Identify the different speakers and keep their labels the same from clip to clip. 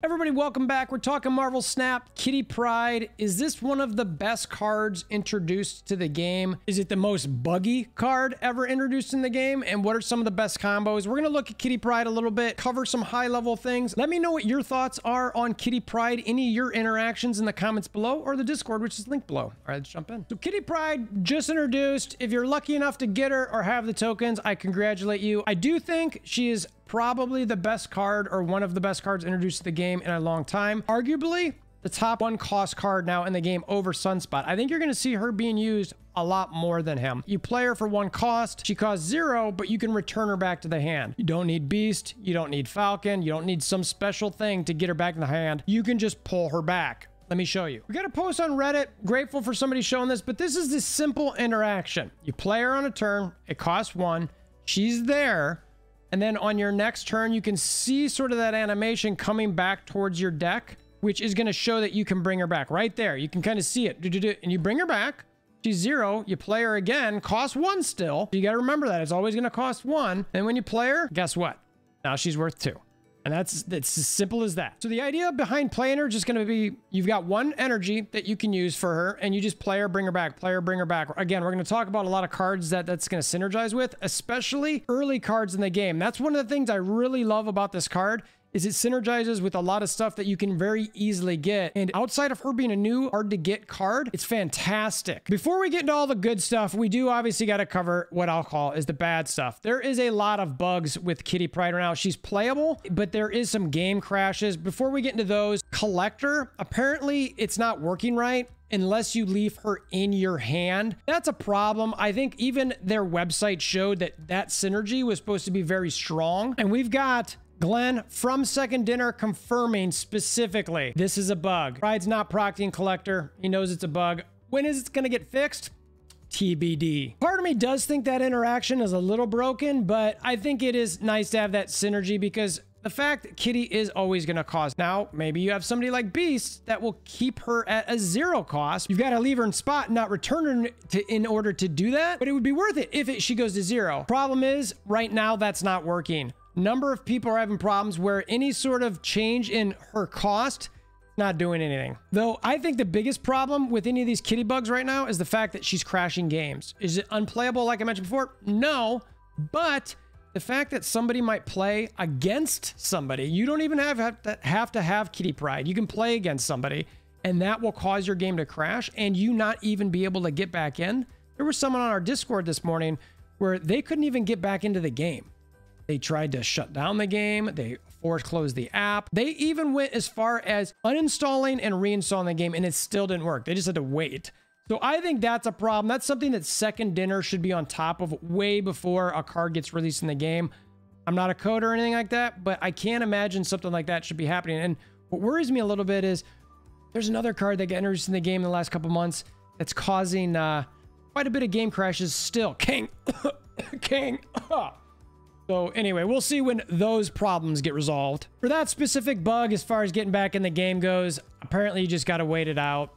Speaker 1: Everybody, welcome back. We're talking Marvel Snap, Kitty Pryde. Is this one of the best cards introduced to the game? Is it the most buggy card ever introduced in the game? And what are some of the best combos? We're going to look at Kitty Pryde a little bit, cover some high-level things. Let me know what your thoughts are on Kitty Pryde, any of your interactions in the comments below, or the Discord, which is linked below. All right, let's jump in. So Kitty Pryde just introduced. If you're lucky enough to get her or have the tokens, I congratulate you. I do think she is probably the best card or one of the best cards introduced to the game in a long time. Arguably the top one cost card now in the game over Sunspot. I think you're going to see her being used a lot more than him. You play her for one cost. She costs 0, but you can return her back to the hand. You don't need Beast. You don't need Falcon. You don't need some special thing to get her back in the hand. You can just pull her back. Let me show you. We got a post on Reddit. Grateful for somebody showing this, but this is the simple interaction. You play her on a turn. It costs 1. She's there. And then on your next turn, you can see sort of that animation coming back towards your deck, which is going to show that you can bring her back right there. You can kind of see it. And you bring her back. She's 0. You play her again. Costs 1 still. You got to remember that. It's always going to cost 1. And when you play her, guess what? Now she's worth 2. And it's as simple as that. So the idea behind playing her is just going to be, you've got 1 energy that you can use for her, and you just play her, bring her back, play her, bring her back. Again, we're going to talk about a lot of cards that's going to synergize with, especially early cards in the game. That's one of the things I really love about this card, is it synergizes with a lot of stuff that you can very easily get. And outside of her being a new hard to get card, it's fantastic. Before we get into all the good stuff, we do obviously got to cover what I'll call is the bad stuff. There is a lot of bugs with Kitty Pryde right now. She's playable, but there is some game crashes. Before we get into those, Collector, apparently it's not working right unless you leave her in your hand. That's a problem. I think even their website showed that synergy was supposed to be very strong. And we've got Glenn from Second Dinner confirming specifically this is a bug. Pryde's not procting Collector. He knows it's a bug. When is it going to get fixed? TBD. Part of me does think that interaction is a little broken, but I think it is nice to have that synergy because the fact that Kitty is always going to cost. Now, maybe you have somebody like Beast that will keep her at a 0 cost. You've got to leave her in spot and not return her in order to do that, but it would be worth it if she goes to 0. Problem is, right now, that's not working. Number of people are having problems where any sort of change in her cost, not doing anything. Though I think the biggest problem with any of these kitty bugs right now is the fact that she's crashing games. Is it unplayable like I mentioned before? No, but the fact that somebody might play against somebody, you don't even have to have Kitty Pryde. You can play against somebody and that will cause your game to crash and you not even be able to get back in. There was someone on our Discord this morning where they couldn't even get back into the game. They tried to shut down the game. They force closed the app. They even went as far as uninstalling and reinstalling the game, and it still didn't work. They just had to wait. So I think that's a problem. That's something that Second Dinner should be on top of way before a card gets released in the game. I'm not a coder or anything like that, but I can't imagine something like that should be happening. And what worries me a little bit is there's another card that got introduced in the game in the last couple months that's causing quite a bit of game crashes still. King. King. So anyway, we'll see when those problems get resolved. For that specific bug, as far as getting back in the game goes, apparently you just got to wait it out.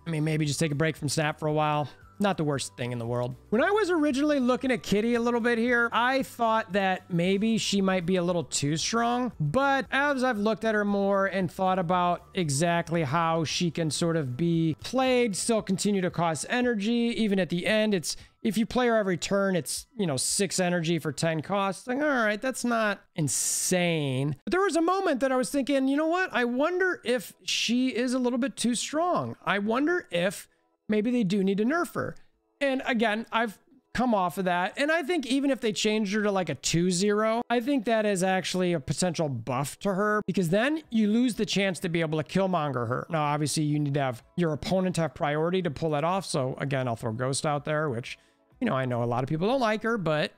Speaker 1: I mean, maybe just take a break from Snap for a while. Not the worst thing in the world. When I was originally looking at Kitty a little bit here, I thought that maybe she might be a little too strong. But as I've looked at her more and thought about exactly how she can sort of be played, still continue to cost energy, even at the end, it's if you play her every turn, it's, 6 energy for 10 costs. Like, all right, that's not insane. But there was a moment that I was thinking, you know what? I wonder if she is a little bit too strong. I wonder if maybe they do need to nerf her. And again, I've come off of that. And I think even if they changed her to like a 2-0, I think that is actually a potential buff to her because then you lose the chance to be able to killmonger her. Now, obviously you need to have your opponent have priority to pull that off. So again, I'll throw Ghost out there, which, I know a lot of people don't like her, but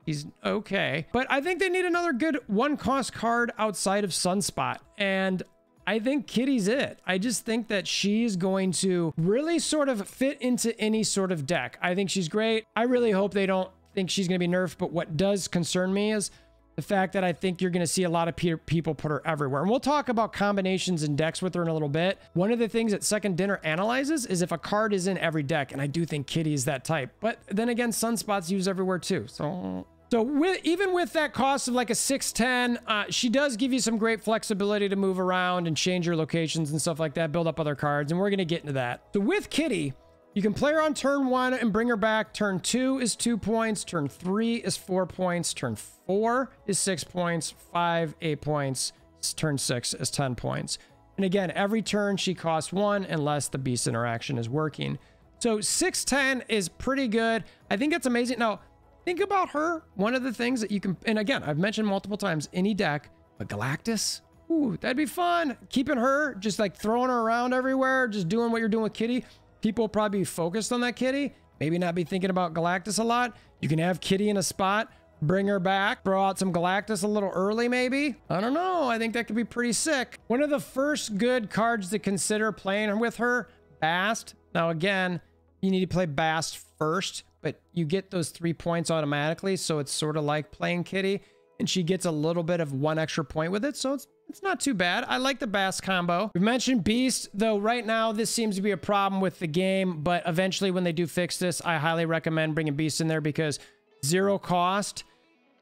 Speaker 1: he's okay. But I think they need another good 1-cost card outside of Sunspot. And I think Kitty's it. I just think that she's going to really sort of fit into any sort of deck. I think she's great. I really hope they don't think she's going to be nerfed. But what does concern me is the fact that I think you're going to see a lot of people put her everywhere. And we'll talk about combinations and decks with her in a little bit. One of the things that Second Dinner analyzes is if a card is in every deck. And I do think Kitty is that type. But then again, Sunspot's used everywhere too. So So even with that cost of like a 610, she does give you some great flexibility to move around and change your locations and stuff like that, build up other cards, and we're going to get into that. So with Kitty, you can play her on turn 1 and bring her back. Turn 2 is 2 points. Turn 3 is 4 points. Turn 4 is 6 points. 5, 8 points. Turn 6 is 10 points. And again, every turn she costs 1 unless the beast interaction is working. So 610 is pretty good. I think it's amazing. Now, think about her. One of the things that you can, and again, I've mentioned multiple times, any deck, but Galactus, ooh, that'd be fun. Keeping her, just like throwing her around everywhere, just doing what you're doing with Kitty. People will probably be focused on that Kitty, maybe not be thinking about Galactus a lot. You can have Kitty in a spot, bring her back, throw out some Galactus a little early maybe. I don't know. I think that could be pretty sick. One of the first good cards to consider playing with her, Bast. Now again, you need to play Bast first, but you get those 3 points automatically. So it's sort of like playing Kitty, and she gets a little bit of 1 extra point with it. So it's not too bad. I like the Bast combo. We mentioned Beast, though right now this seems to be a problem with the game, but eventually when they do fix this, I highly recommend bringing Beast in there because 0 cost,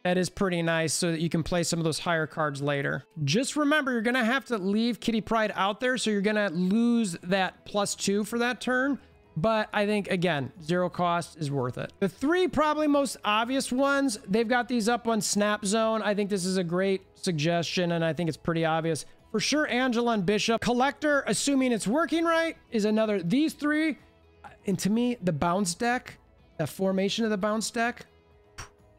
Speaker 1: that is pretty nice so that you can play some of those higher cards later. Just remember, you're going to have to leave Kitty Pryde out there, so you're going to lose that +2 for that turn. But I think, again, 0 cost is worth it. The 3 probably most obvious ones, they've got these up on Snap Zone. I think this is a great suggestion, and I think it's pretty obvious. For sure, Angela and Bishop. Collector, assuming it's working right, is another. These 3, and to me, the bounce deck, that formation of the bounce deck,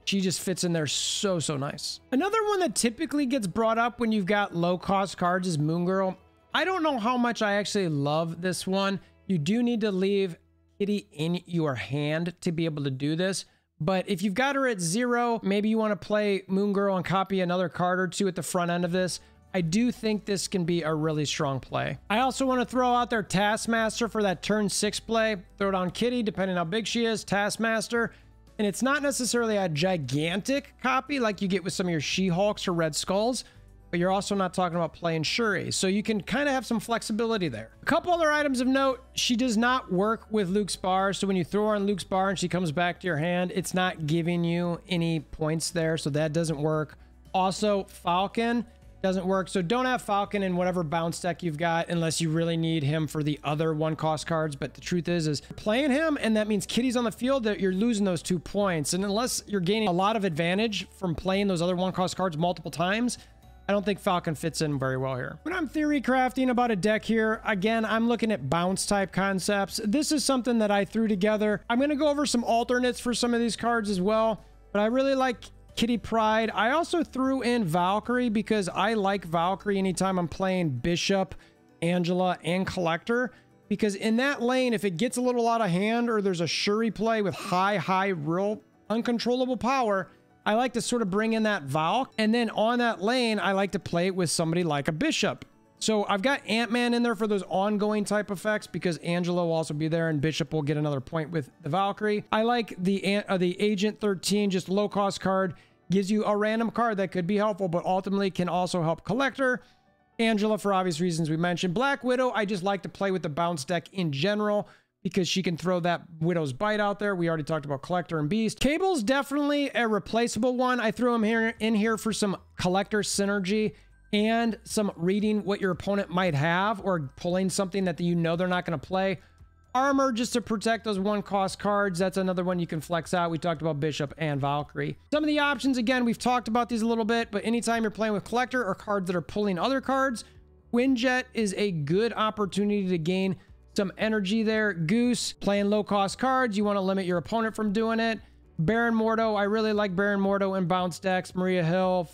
Speaker 1: she just fits in there so nice. Another one that typically gets brought up when you've got low-cost cards is Moon Girl. I don't know how much I actually love this one. You do need to leave Kitty in your hand to be able to do this. But if you've got her at 0, maybe you want to play Moon Girl and copy another card or 2 at the front end of this. I do think this can be a really strong play. I also want to throw out their Taskmaster for that turn 6 play. Throw it on Kitty, depending how big she is, Taskmaster. And it's not necessarily a gigantic copy like you get with some of your She-Hulks or Red Skulls, but you're also not talking about playing Shuri. So you can kind of have some flexibility there. A couple other items of note, she does not work with Luke's bar. So when you throw her on Luke's bar and she comes back to your hand, it's not giving you any points there. So that doesn't work. Also, Falcon doesn't work. So don't have Falcon in whatever bounce deck you've got unless you really need him for the other 1-cost cards. But the truth is playing him, and that means Kitty's on the field, that you're losing those 2 points. And unless you're gaining a lot of advantage from playing those other 1-cost cards multiple times, I don't think Falcon fits in very well here. When I'm theory crafting about a deck here, again, I'm looking at bounce type concepts. This is something that I threw together. I'm going to go over some alternates for some of these cards as well, but I really like Kitty Pryde. I also threw in Valkyrie because I like Valkyrie anytime I'm playing Bishop, Angela, and Collector, because in that lane, if it gets a little out of hand or there's a Shuri play with high, real uncontrollable power, I like to sort of bring in that Valk. And then on that lane, I like to play it with somebody like a Bishop. So I've got Ant-Man in there for those ongoing type effects because Angela will also be there and Bishop will get another point with the Valkyrie. I like the Agent 13, just low cost card, gives you a random card that could be helpful, but ultimately can also help Collector. Angela, for obvious reasons we mentioned. Black Widow, I just like to play with the bounce deck in general because she can throw that Widow's Bite out there. We already talked about Collector and Beast. Cable's definitely a replaceable one. I threw him in here for some Collector synergy and some reading what your opponent might have or pulling something that you know they're not going to play. Armor, just to protect those 1-cost cards. That's another one you can flex out. We talked about Bishop and Valkyrie. Some of the options, again, we've talked about these a little bit, but anytime you're playing with Collector or cards that are pulling other cards, Quinjet is a good opportunity to gain some energy there. Goose, playing low-cost cards. You want to limit your opponent from doing it. Baron Mordo, I really like Baron Mordo in bounce decks. Maria Hill,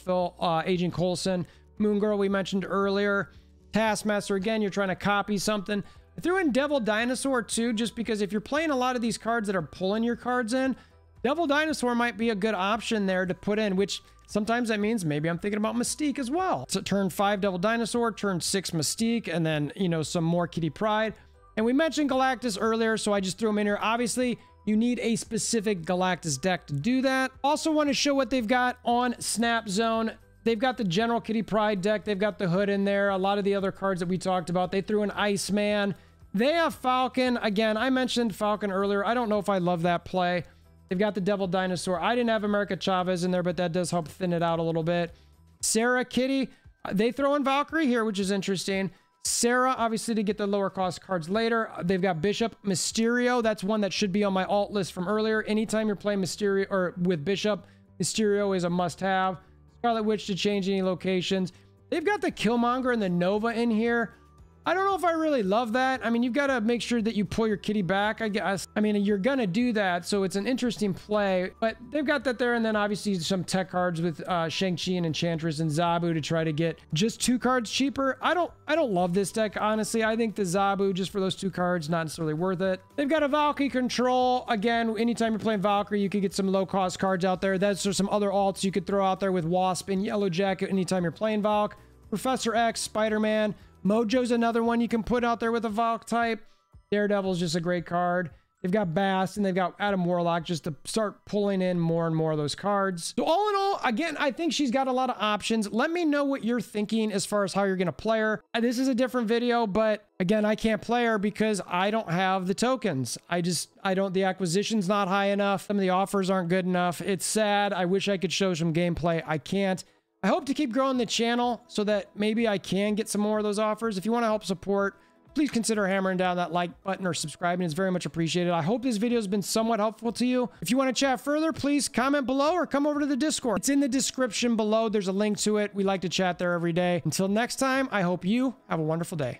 Speaker 1: Agent Coulson. Moon Girl, we mentioned earlier. Taskmaster, again, you're trying to copy something. I threw in Devil Dinosaur too, just because if you're playing a lot of these cards that are pulling your cards in, Devil Dinosaur might be a good option there to put in, which sometimes that means maybe I'm thinking about Mystique as well. So turn 5 Devil Dinosaur, turn 6 Mystique, and then, you know, some more Kitty Pryde. And we mentioned Galactus earlier, so I just threw him in here. Obviously, you need a specific Galactus deck to do that. Also want to show what they've got on Snap Zone. They've got the general Kitty Pryde deck. They've got the Hood in there. A lot of the other cards that we talked about. They threw an Iceman. They have Falcon. Again, I mentioned Falcon earlier. I don't know if I love that play. They've got the Devil Dinosaur. I didn't have America Chavez in there, but that does help thin it out a little bit. Sarah, Kitty, they throw in Valkyrie here, which is interesting. Sarah, obviously, to get the lower cost cards later. They've got Bishop. Mysterio, that's one that should be on my alt list from earlier. Anytime you're playing Mysterio or with Bishop, Mysterio is a must-have. Scarlet Witch to change any locations. They've got the Killmonger and the Nova in here. I don't know if I really love that. I mean, you've got to make sure that you pull your kitty back, I guess. I mean, you're going to do that, so it's an interesting play. But they've got that there, and then obviously some tech cards with Shang-Chi and Enchantress and Zabu to try to get just 2 cards cheaper. I don't love this deck, honestly. I think the Zabu, just for those 2 cards, not necessarily worth it. They've got a Valkyrie control. Again, anytime you're playing Valkyrie, you could get some low-cost cards out there. That's just some other alts you could throw out there with Wasp and Yellow Jacket anytime you're playing Valk. Professor X, Spider-Man. Mojo's another one you can put out there with a Valk type. Daredevil's just a great card. They've got Bast and they've got Adam Warlock just to start pulling in more and more of those cards. So all in all, again, I think she's got a lot of options. Let me know what you're thinking as far as how you're going to play her. This is a different video, but again, I can't play her because I don't have the tokens. The acquisition's not high enough. Some of the offers aren't good enough. It's sad. I wish I could show some gameplay. I can't. I hope to keep growing the channel so that maybe I can get some more of those offers. If you want to help support, please consider hammering down that like button or subscribing. It's very much appreciated. I hope this video has been somewhat helpful to you. If you want to chat further, please comment below or come over to the Discord. It's in the description below. There's a link to it. We like to chat there every day. Until next time, I hope you have a wonderful day.